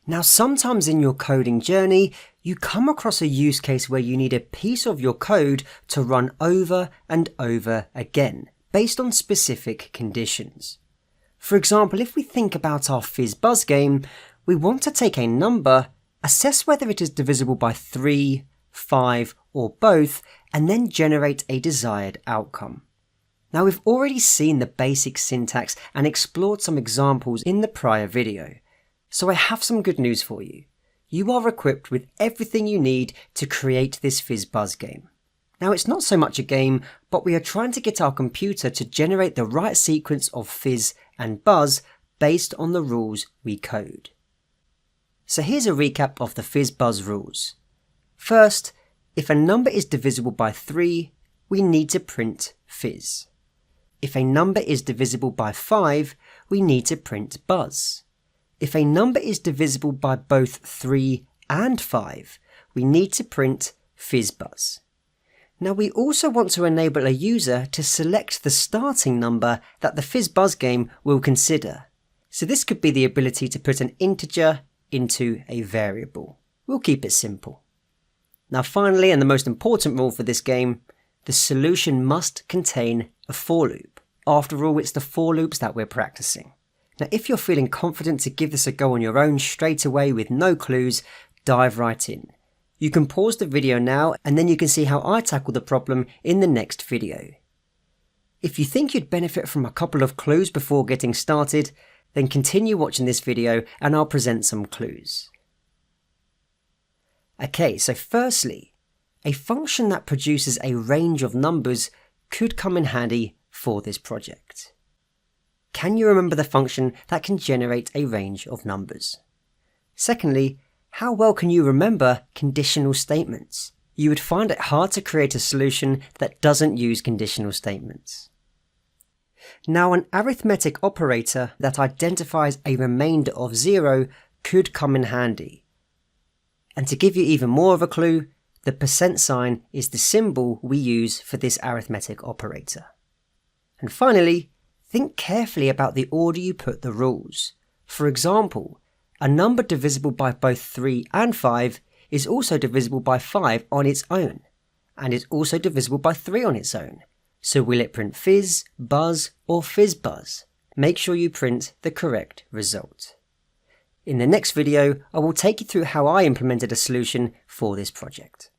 Now, sometimes in your coding journey, you come across a use case where you need a piece of your code to run over and over again, based on specific conditions. For example, if we think about our FizzBuzz game, we want to take a number, assess whether it is divisible by 3, 5, or both, and then generate a desired outcome. Now, we've already seen the basic syntax and explored some examples in the prior video. So I have some good news for you. You are equipped with everything you need to create this FizzBuzz game. Now, it's not so much a game, but we are trying to get our computer to generate the right sequence of fizz and buzz based on the rules we code. So here's a recap of the FizzBuzz rules. First, if a number is divisible by 3, we need to print fizz. If a number is divisible by 5, we need to print buzz. If a number is divisible by both 3 and 5, we need to print FizzBuzz. Now, we also want to enable a user to select the starting number that the FizzBuzz game will consider. So this could be the ability to put an integer into a variable. We'll keep it simple. Now finally, and the most important rule for this game, the solution must contain a for loop. After all, it's the for loops that we're practicing. Now, if you're feeling confident to give this a go on your own straight away with no clues, dive right in. You can pause the video now and then you can see how I tackle the problem in the next video. If you think you'd benefit from a couple of clues before getting started, then continue watching this video and I'll present some clues. Okay, so firstly, a function that produces a range of numbers could come in handy for this project. Can you remember the function that can generate a range of numbers? Secondly, how well can you remember conditional statements? You would find it hard to create a solution that doesn't use conditional statements. Now, an arithmetic operator that identifies a remainder of 0 could come in handy. And to give you even more of a clue, the % sign is the symbol we use for this arithmetic operator. And finally, think carefully about the order you put the rules. For example, a number divisible by both 3 and 5 is also divisible by 5 on its own, and is also divisible by 3 on its own. So will it print fizz, buzz, or FizzBuzz? Make sure you print the correct result. In the next video, I will take you through how I implemented a solution for this project.